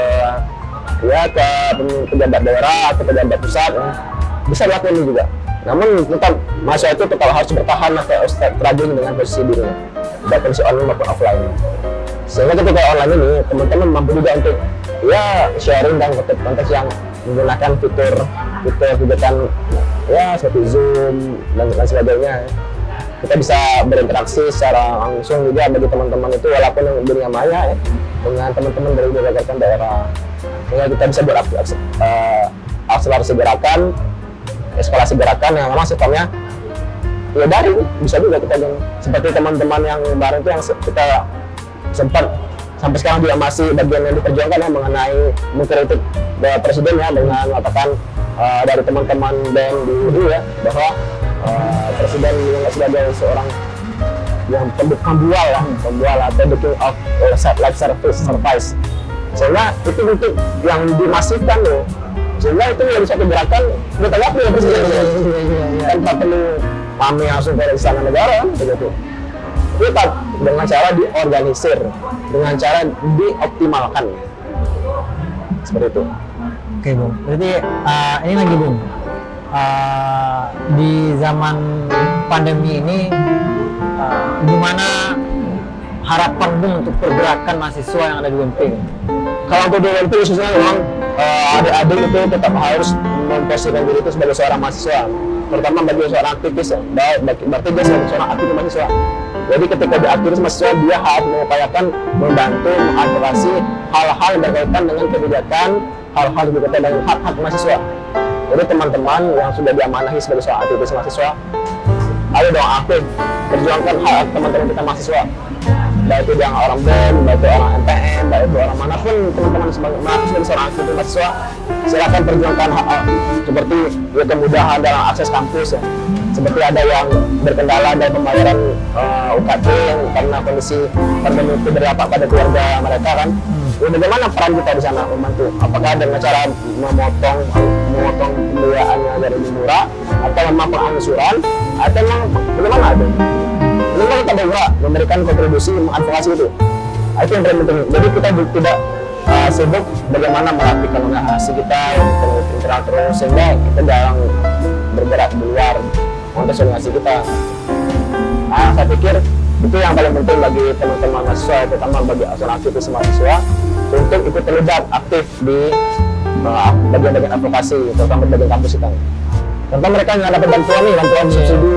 pejabat daerah atau pejabat pusat ya. Bisa dilakukan ini juga. Namun tetap mahasiswa itu tetap harus bertahan atau struggling dengan posisi dirinya, baik posisi online maupun offline. Sehingga ketika online ini teman-teman mampu juga untuk ya sharing dan konteks yang menggunakan fitur kegiatan ya seperti Zoom dan sebagainya. kita bisa berinteraksi secara langsung juga bagi teman-teman itu, walaupun yang dunia maya ya, dengan teman-teman dari berbagai daerah, sehingga kita bisa akselerasi gerakan, eskalasi gerakan yang memang sifatnya ya daring. Bisa juga kita seperti teman-teman yang kemarin itu yang kita sempat sampai sekarang juga masih bagian yang diperjuangkan ya, mengenai mengkritik presiden ya, dengan mengatakan dari teman-teman BEM di UU ya, bahwa presiden yang sebagai seorang yang pembual atau the king of life service, sehingga itu bentuk yang dimasifkan loh, sehingga itu menjadi satu gerakan ditanggapi oleh presiden tanpa perlu kami langsung ke istana negara begitu. Kita dengan cara diorganisir, dengan cara dioptimalkan seperti itu. Oke Bung, berarti ini lagi Bung, di zaman pandemi ini gimana harapan Bung untuk pergerakan mahasiswa yang ada di UMP? Kalau untuk di UMP khususnya memang adik-adik itu tetap harus memposisikan diri itu sebagai seorang mahasiswa, terutama bagi seorang aktivis ya, berarti dia seorang aktivis mahasiswa. Jadi ketika dia aktivis mahasiswa, dia harus mengupayakan membantu mengadvokasi hal-hal yang berkaitan dengan kebijakan, hal-hal yang berkaitan dengan hak-hak mahasiswa. Jadi teman-teman yang sudah diamanahi sebagai seorang aktivis mahasiswa, ayo dong aktif perjuangkan hak teman-teman kita mahasiswa, baik itu yang orang BEM, baik itu orang MPM, baik itu orang manapun teman-teman sebagai seorang aktivis mahasiswa, silakan perjuangkan hak seperti ya, kemudahan dalam akses kampus ya. Seperti ada yang berkendala dari pembayaran UKT yang karena kondisi pandemi itu berdampak pada keluarga mereka kan. Ya, bagaimana peran kita di sana membantu? Apakah dengan cara memotong pembiayaannya dari murah, atau memang pengangsuran, atau memang bagaimana itu? Bagaimana kita bergerak memberikan kontribusi mengadvokasi itu? Itu yang paling penting. Jadi kita tidak sibuk bagaimana melatihkan organisasi kita internal terus, sehingga kita jarang bergerak di luar organisasi kita. Saya pikir itu yang paling penting bagi teman-teman mahasiswa, terutama bagi seorang aktivis mahasiswa, untuk ikut terlibat aktif di bagian-bagian advokasi, terutama bagian kampus kita. Contoh mereka yang dapat bantuan nih, bantuan subsidi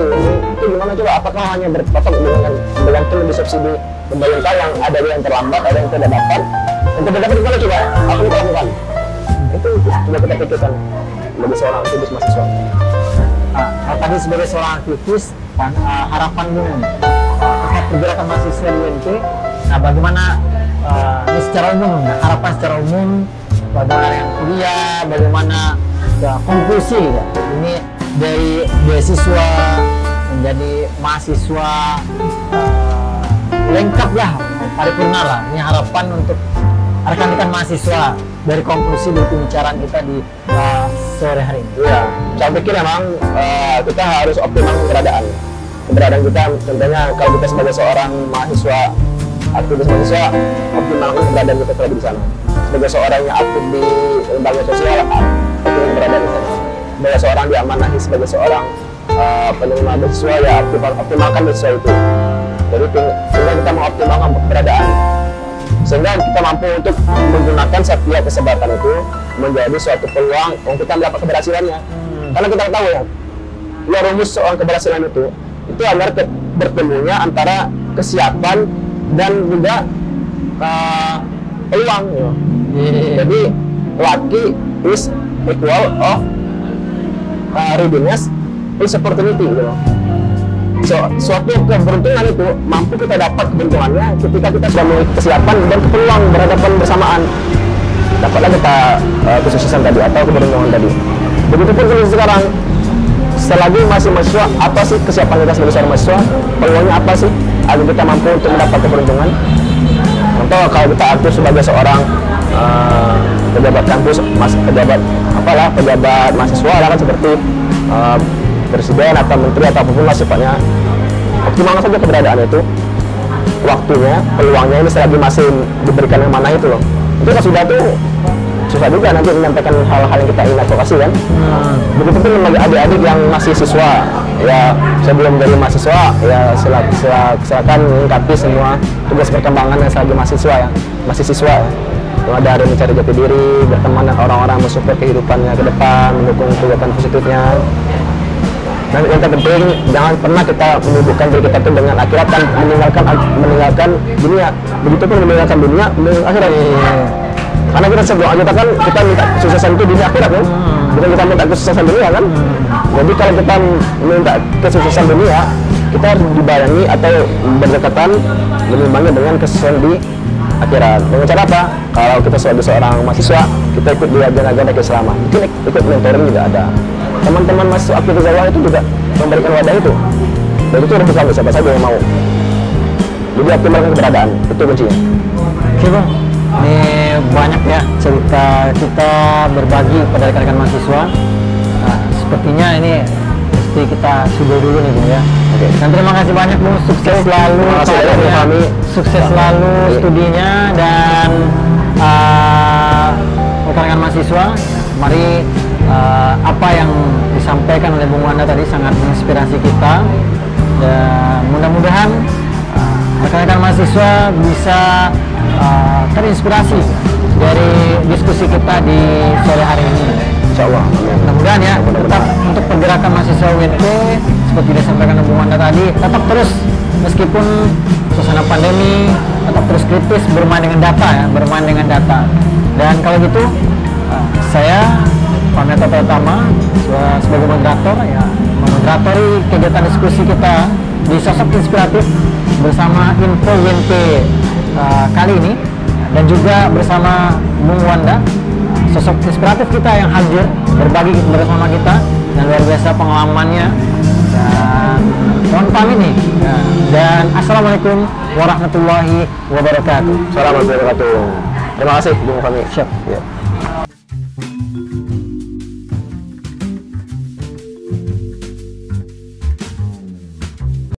itu gimana coba? Apakah hanya berpatok dengan bergantung di subsidi pemerintah yang ada yang terlambat, ada yang tidak dapat? Untuk mendapat gimana coba? Apa yang kita lakukan? Itu sudah kita pikirkan bagi seorang aktivis mahasiswa. Nah, tadi sebagai seorang aktivis, harapan Bung terkait pergerakan mahasiswa di UMP, nah bagaimana ini secara umum, harapan secara umum bagaimana yang kuliah, bagaimana konklusi ya, ini dari beasiswa menjadi mahasiswa lengkap lah, paripurna lah. Ini harapan untuk rekan-rekan mahasiswa dari konklusi dari pembicaraan kita di sore hari ini. Iya, saya pikir memang kita harus optimal keberadaan kita. Tentunya kalau kita sebagai seorang mahasiswa, aktivis mahasiswa, optimalkan keberadaan kita terlebih di sana. Sebagai seorang yang aktif di lembaga sosial, optimal berada di sana. Sebagai seorang diamanahi sebagai seorang penerima beasiswa, ya optimalkan beasiswa itu. Jadi sehingga kita mengoptimalkan keberadaan, sehingga kita mampu untuk menggunakan setiap kesempatan itu menjadi suatu peluang untuk kita mendapat keberhasilannya. Karena kita tahu ya rumus soal keberhasilan itu agar bertemunya antara kesiapan dan juga peluang. Jadi lucky is equal of readiness is opportunity gitu. Suatu keberuntungan itu mampu kita dapat keberuntungannya ketika kita sudah memiliki kesiapan dan peluang berhadapan bersamaan. Dapatlah kita kesuksesan tadi atau keberuntungan tadi. Begitupun kondisi sekarang, selagi masih mahasiswa, apa sih kesiapan kita sebagai seorang mahasiswa? Peluangnya apa sih agar kita mampu untuk mendapat keberuntungan? Contoh kalau kita aktif sebagai seorang pejabat kampus, pejabat mahasiswa lah kan, seperti presiden atau menteri atau apapun lah sifatnya, optimalkan saja keberadaan itu, waktunya, peluangnya ini selagi masih diberikan yang mana itu loh. Itu kan sudah tuh susah juga nanti menyampaikan hal-hal yang kita ingin advokasi kan. Begitupun bagi adik-adik yang masih siswa, ya sebelum jadi mahasiswa ya silakan mengingkapi semua tugas perkembangan yang selagi mahasiswa ya, masih siswa ya. Mulai dari mencari jati diri, berteman dengan orang-orang, mensupport kehidupannya ke depan, mendukung kegiatan positifnya. Dan yang terpenting jangan pernah kita menyibukkan diri kita tuh dengan akhirat dan meninggalkan dunia. Begitupun meninggalkan dunia, meninggalkan akhirat. Karena kita sebelum kita kan kita minta kesuksesan itu dunia akhirat kan, bukan kita minta kesuksesan dunia kan. Jadi kalau kita minta kesuksesan dunia, kita harus dibarengi atau berdekatan menimbangi dengan kesuksesan di akhirat. Dengan cara apa? Kalau kita sebagai seorang mahasiswa, kita ikut di agenda keislaman, mungkin ikut mentoring juga ada. Teman-teman mahasiswa aktif dakwah itu juga memberikan wadah itu. Dan itu harus bersama siapa saja yang mau. Jadi optimalkan keberadaan, itu kuncinya. Oke bang, ini banyak ya cerita kita berbagi pada rekan-rekan mahasiswa. Nah, sepertinya ini mesti kita sudah dulu nih bang ya. Oke. Dan terima kasih banyak bang, sukses selalu karirnya, sukses selalu studinya dan rekan-rekan mahasiswa. Mari apa yang disampaikan oleh Bung Wanda tadi sangat menginspirasi kita, dan mudah-mudahan rekan-rekan mahasiswa bisa terinspirasi dari diskusi kita di sore hari ini. Insyaallah. Mudah-mudahan ya, tetap untuk pergerakan mahasiswa UNP seperti disampaikan Bung Wanda tadi, tetap terus meskipun suasana pandemi, tetap terus kritis bermain dengan data ya, bermain dengan data. Dan kalau gitu saya pamit pertama sebagai moderator ya, memoderatori kegiatan diskusi kita di Sosok Inspiratif bersama Info UNP kali ini, dan juga bersama Bung Wanda, sosok inspiratif kita yang hadir berbagi bersama kita dan luar biasa pengalamannya. Dan mohon pamit nih dan assalamualaikum warahmatullahi wabarakatuh. Assalamualaikum warahmatullahi wabarakatuh. Terima kasih Bung Fahmi. Siap. Ya.